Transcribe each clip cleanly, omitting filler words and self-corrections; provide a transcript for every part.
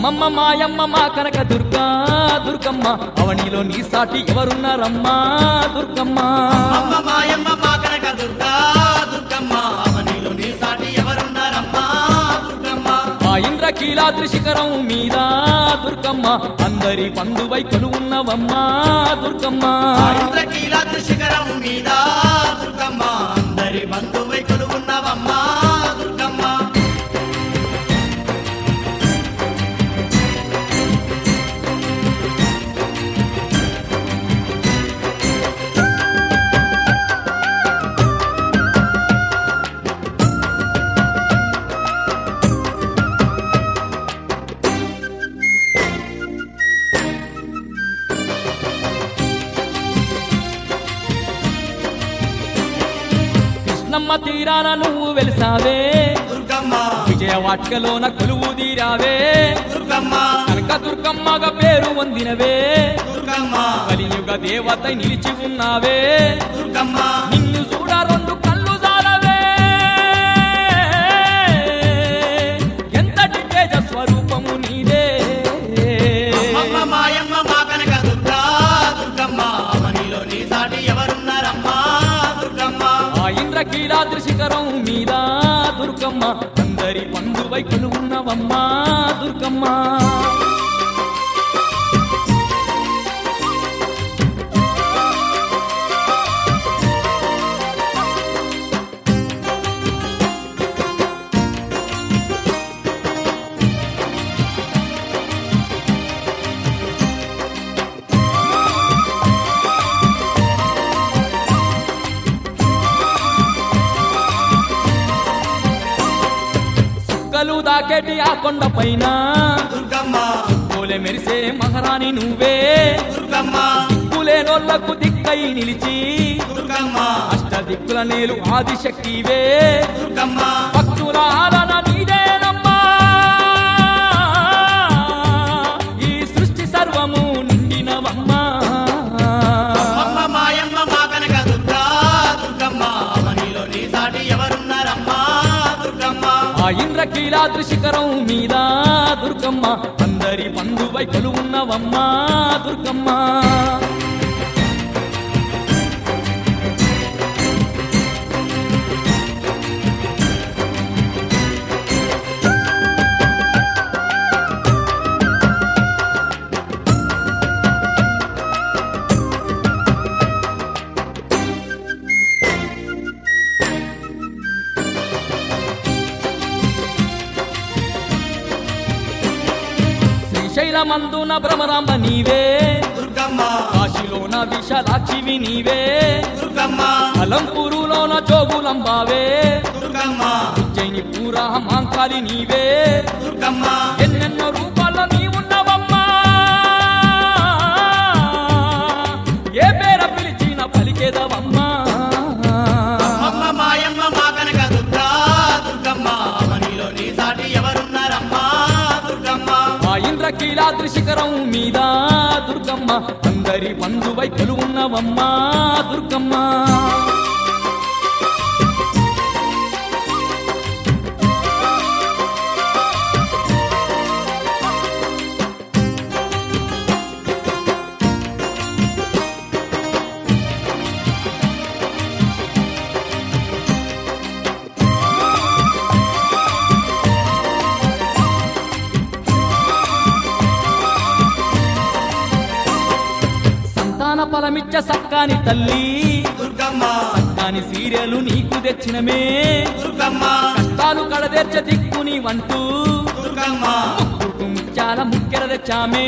అమ్మమ్మ మాయమ్మ మా కనక దుర్గా దుర్గమ్మ అవనిలో నీ సాటి ఎవరున్నారమ్మా దుర్గమ్మ అమ్మ మాయమ్మ మా కనక దుర్గా దుర్గమ్మ అవనిలో నీ సాటి ఎవరున్నారమ్మా దుర్గమ్మ ఆ ఇంద్రకీలాద్రి శిఖరం మీద దుర్గమ్మ అందరి పండువై కొలువున్నవమ్మా దుర్గమ్మ ఇంద్రకీలాద్రి శిఖరం మీద దుర్గమ్మ అందరి బంధువై కొలువున్నవమ్మా దుర్గమ్మ కృష్ణమ్మ తీరాన నువ్వు వెలిసావే దుర్గమ్మ విజయవాటికలోన కొలువు తీరావే దుర్గమ్మ కనక దుర్గమ్మగా పేరు పొందినవే దుర్గమ్మ కలియుగ దేవత నిలిచి ఉన్నావే దుర్గమ్మ నిన్ను చూడ రెండు కళ్ళు జాలవే ఎంతటి తేజ స్వరూపము నీదే అమ్మ మాయమ్మ మా కనక దుర్గా దుర్గమ్మ అవనిలో నీ సాటి ఎవరున్నారమ్మా దుర్గమ్మ ఆ ఇంద్రకీలాద్రి శిఖరం మీద దుర్గమ్మ అందరి పండువై కొలువున్నవమ్మా దుర్గమ్మ చుక్కలు దాకేటి ఆ కొండ పైన దుర్గమ్మ పూలే మెరిసే మహారాణి నువ్వే దుర్గమ్మ దిక్కులేనోళ్లకు దిక్కై నిలిచి దుర్గమ్మ అష్ట దిక్కుల నేలు ఆదిశక్తివే దుర్గమ్మ భక్తుల ఆలన నీదేనమ్మా ఈ సృష్టి సర్వము నిండినవమ్మా అమ్మ మాయమ్మ మా కనక దుర్గా దుర్గమ్మ అవనిలో నీ సాటి ఎవరున్నారమ్మా దుర్గమ్మ ఆ ఇంద్రకీలాద్రి శిఖరం మీద దుర్గమ్మ అందరి పండువై కొలువున్నవమ్మా దుర్గమ్మ శ్రీశైలమందున భ్రమరాంబ నీవే దుర్గమ్మ కాశీలోన విశాలాక్షివి నీవే దుర్గమ్మ అలంపూరులోన జోగులంబావే దుర్గమ్మ ఉజ్జయిని పూరా మాంకాలి నీవే దుర్గమ్మ ఎన్నెన్నో రూపాల్లో నీవున్నవమ్మా ఏ పేర పిలిచిన పలికేదవమ్మా అమ్మ మాయమ్మ మా కనక దుర్గా దుర్గమ్మ అవనిలో నీ సాటి ఎవరున్నారమ్మా దుర్గమ్మ ఆ ఇంద్రకీలాద్రి శిఖరం మీద దుర్గమ్మ అందరి బంధువై కొలువున్నవమ్మా దుర్గమ్మ సంతాన ఫలమిచ్చ సక్కాని తల్లి దుర్గమ్మ సక్కాని సీరియలు నీకు తెచ్చినమే దుర్గమ్మ కష్టాలు కడదెర్చ దిక్కుని వంటూ దుర్గమ్మ ముత్యాల ముక్కెర తెచ్చామే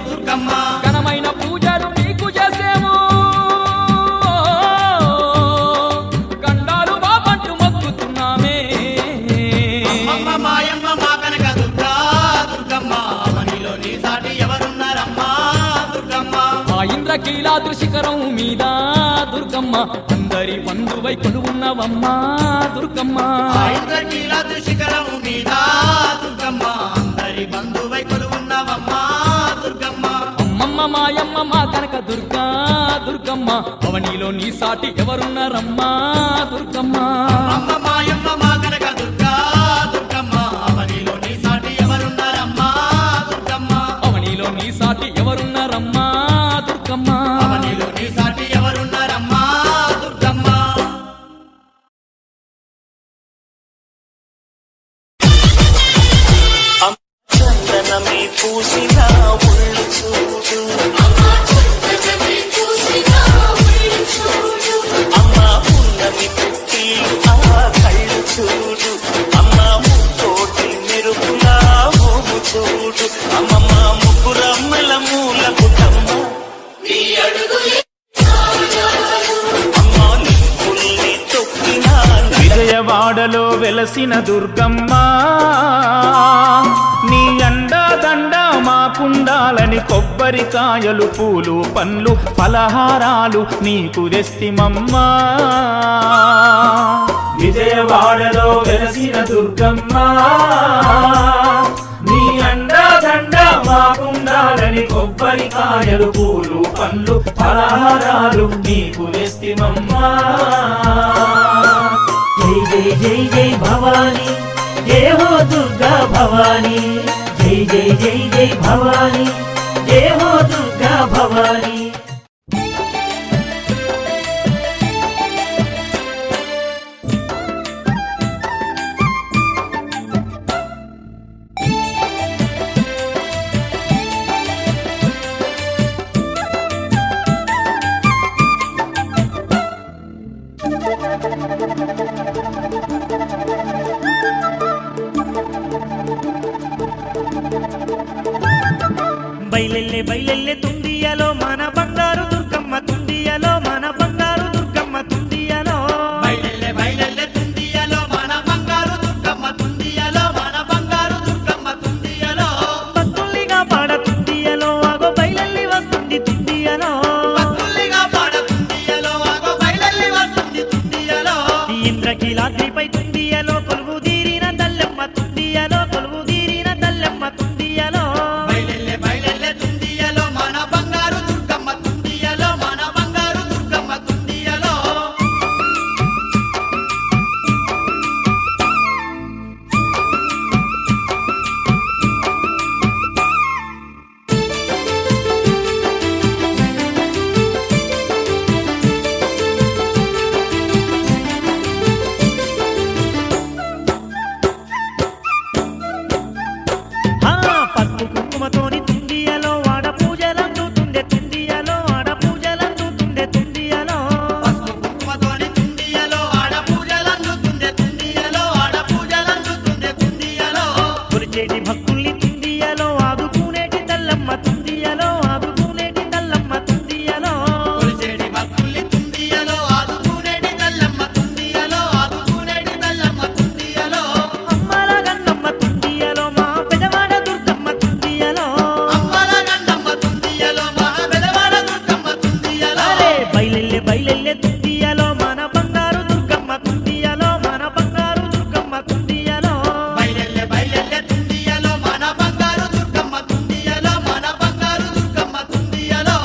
దుర్గమ్మ ఘనమైన పూజలు నీకు చేసేము గండాలు బాబంటూ మొక్కుతున్నామే అమ్మ మాయమ్మ మా కనక దుర్గా దుర్గమ్మ అవనిలో నీ సాటి ఎవరున్నారమ్మా దుర్గమ్మ ఆ ఇంద్రకీలాద్రి శిఖరం మీద దుర్గమ్మ అందరి బంధువై కొలువున్నవమ్మా దుర్గమ్మ ఆ ఇంద్రకీలాద్రి శిఖరం మీద దుర్గమ్మ అందరి బంధువై కొలువున్నవమ్మా దుర్గమ్మ అమ్మమ్మ మాయమ్మ మా కనక దుర్గా దుర్గమ్మ అవనిలో నీ సాటి ఎవరున్నారమ్మా దుర్గమ్మ అమ్మ మాయమ్మ మా కనక దుర్గా దుర్గమ్మ అవనిలో నీ సాటి ఎవరున్నారమ్మా దుర్గమ్మ పూసిన ఒళ్ళు చూడు అమ్మ పున్నమి పుట్టిలు ఆ కళ్ళు చూడు అమ్మ ముత్తోటి మెరుపులా మోము చూడు అమ్మమ్మ ముగ్గురమ్మల మూల కుటమ్మ అమ్మ నిప్పుల్ని తొక్కిన విజయవాడలో వెలసిన దుర్గమ్మ నీ అండదండ మాకుండాలని కొబ్బరికాయలు పూలు పండ్లు ఫలహారాలు నీకు తెస్తిమమ్మా విజయవాడలో వెలసిన దుర్గమ్మ నీ అండదండ మాకుండాలని కొబ్బరికాయలు పూలు పండ్లు ఫలహారాలు నీకు తెస్తిమమ్మా జై జై జై జై భవానీ జయ హో దుర్గా భవానీ జై జై జై జై భవానీ జయ హో దుర్గా భవానీ బయలెల్లె బయలెల్లె తుండియలో మన బంగారు దుర్గమ్మ తుండియలో మన బంగారు దుర్గమ్మ తుండియలో బయలెల్లె బయలెల్లె తుండియలో మన బంగారు దుర్గమ్మ తుండియలో మన బంగారు దుర్గమ్మ తుండియలో భక్తుల్నిగా పాడ తుండియలో అగో బయలెల్లి వస్తుంది తుండియలో భక్తుల్నిగా పాడ తుండియలో ఆగో బయలెల్లి వస్తుంది తుండియలో ఇంద్రకీలాద్రిపై తుండియలో కొలువు తీరిన తల్లెమ్మ తుండియలో కొలువు తీరిన తల్లెమ్మ తుండియలో బయలెల్లె బయలెల్లె తుండియలో మన బంగారు దుర్గమ్మ తుండియలో మన బంగారు దుర్గమ్మ తుండియలో పసుపు కుంకుమతోని తుండియలో ఆడ పూజలందుతుండే తుండియలో ఆడ పూజలందుతుండే తుండియలో పసుపు కుంకుమతోని తుండియలో ఆడ పూజలందుతుండే తుండియలో ఆడ పూజలందుతుండే తుండియలో కొలిచేటి భక్తుల్ని తుండియలో ఆదుకునేటి తల్లమ్మ తుండియలో ఆదుకునేటి తల్లమ్మ తుండియలో కొలిచేటి భక్తుల్ని తుండియలో ఆదుకునేటి తల్లమ్మ తుండియలో ఆదుకునేటి తల్లమ్మ తుండియలో అమ్మల గన్నమ్మ తుండియలో మా పెదవాడ దుర్గమ్మ తుండియలో అమ్మల గండమ్మ తుండియలో మన బెదవాడ దుర్గమ్మ తుండియలో అరే బయలెల్లె బయలెల్లె తుండియలో మన బంగారు దుర్గమ్మ తుండియలో మన బంగారు దుర్గమ్మ తుండియలో బయలెల్లె బయలెల్లె తుండియలో మన బంగారు దుర్గమ్మ తుండియలో మన బంగారు దుర్గమ్మ తుండియలో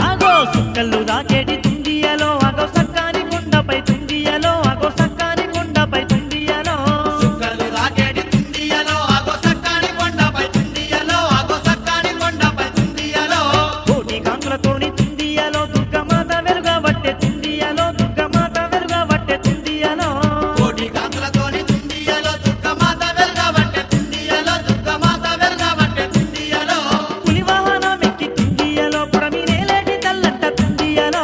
అగో సుక్కలు దాచేటి తుండియలో అగో సక్కాని కొండపై తుండియలో అగో సక్కాని కొండపై తుండియలో సుక్కలు రాకేడి తుండియలో ఆగో సక్కాని కొండపై తుండియలో ఆగో సక్కాని కొండపై తుండియలో కోటి కాంకులతోని తుండియలో దుర్గమాత వెలుగబట్టే తుండియలో దుర్గమాత వెలుగబట్టే తుండియలో కోటి కాంతులతోని తుండియలో దుర్గమాత వెలుగబట్టే తుండియలో దుర్గమాత వెలుగబట్టే తుండియలో పులి వాహనం ఎక్కి తుండియలో పుడమి నేలేటి తల్లంట తుండియలో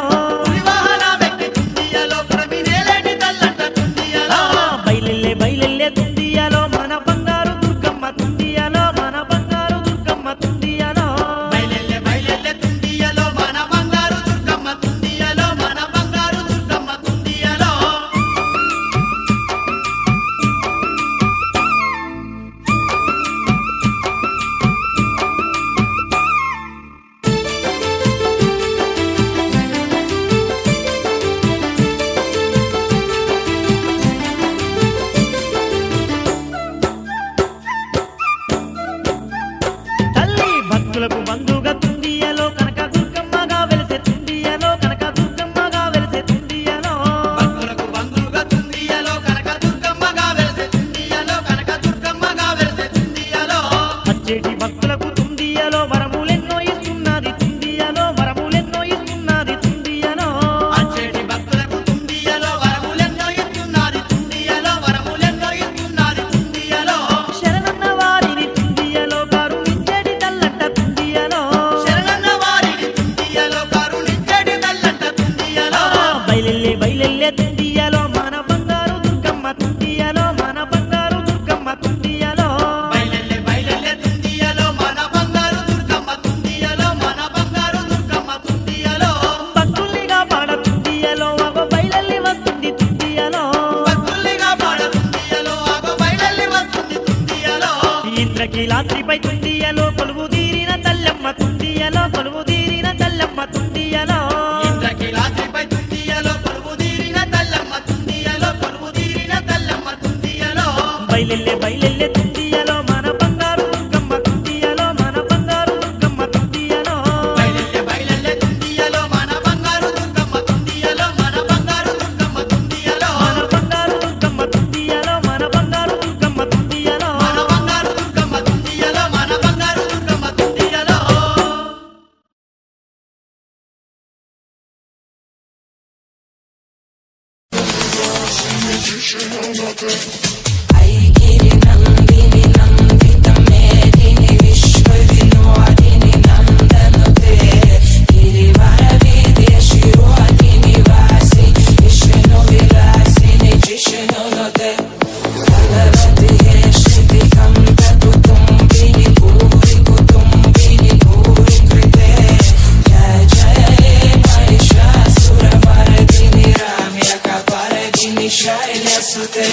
ఇంద్రకీలాద్రిపై తుండియలో కొలువు తీరిన తల్లమ్మ తుండియలో కొలువు తీరిన తల్లమ్మ తుండియలో ఇంద్రకీలాద్రిపై తుండియలో కొలువు తీరిన తల్లమ్మ తుండియలో కొలువు తీరిన తల్లమ్మ తుండియలో బయలెల్లె బయలెల్లె తుండియలో మన బంగారు దుర్గమ్మ తుండియలో మన బంగారు దుర్గమ్మ తుండియలో బయలెల్లె బయలెల్లె తుండియలో మన బంగారు దుర్గమ్మ తుండియలో మన బంగారు దుర్గమ్మ తుండియలో మన బంగారు దుర్గమ్మ తుండియలో మన బంగారు దుర్గమ్మ తుండియలో మన బంగారు దుర్గమ్మ తుండియలో మన బంగారు దుర్గమ్మ తుండియలో ऐगिरि नन्दिनि नन्दितमेदिनि विश्वविनोदिनि नन्दनुते गिरिवरविदेशिरोदिनि वासि विष्णुविलासिनि जिष्णुनुते भगवति श्रुतिकम्पकुटुम्बिनि भूरि कुटुम्बिनि भूरि कृते जय जय महिषासुरमर्दिनि राम्यकपर्दिनि शैलसुते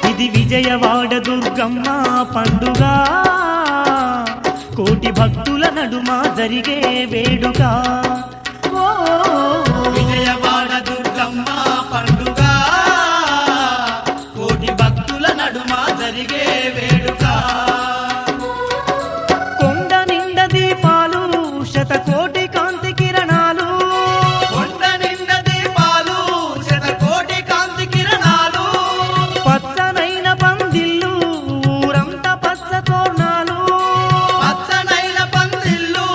ఇది విజయవాడ దుర్గమ్మ పండుగ కోటి భక్తుల నడుమ జరిగే వేడుక ఓ విజయవాడ దుర్గమ్మ పండుగ కోటి భక్తుల నడుమ జరిగే వేడుక కొండ నిండ దీపాలు శతకోటి కాంతి కిరణాలు కొండ నిండ దీపాలు శతకోటి కాంతి కిరణాలు పచ్చనైన పందిళ్ళు ఊరంతా పచ్చ తోరణాలు పచ్చనైన పందిళ్ళు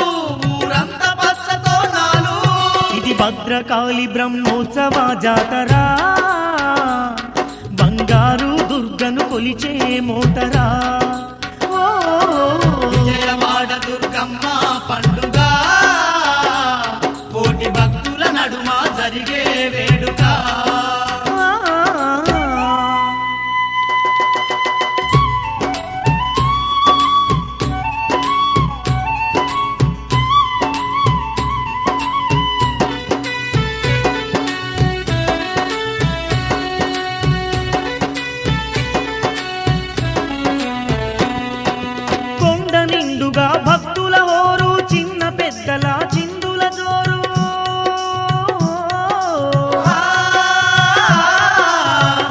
ఊరంతా పచ్చ తోరణాలు ఇది భద్రకాళి బ్రహ్మోత్సవ జాతర బంగారు దుర్గను కొలిచే మోతరా ఓ విజయవాడ దుర్గమ్మ పండుగ కోటి భక్తుల నడుమ జరిగే వేడుక కొండ నిండుగా భక్తుల హోరు చిన్న పెద్దల చిందుల జోరు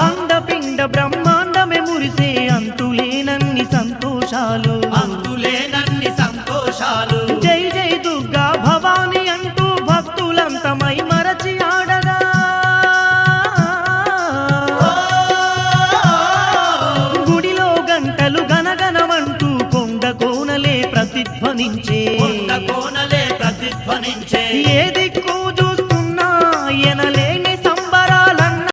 అండపిండ బ్రహ్మాండమే మురిసే అంతులేనన్ని సంతోషాలు అంతులేనన్ని సంతోషాలు జై జై దుర్గా భవాని అంటూ భక్తులంతమై మరచి ఆడగా గుడిలో గంటలు గనగనమంటూ కొండ కోనలే ప్రతిధ్వనించే కొండ కోనలే ప్రతిధ్వనించే ఏ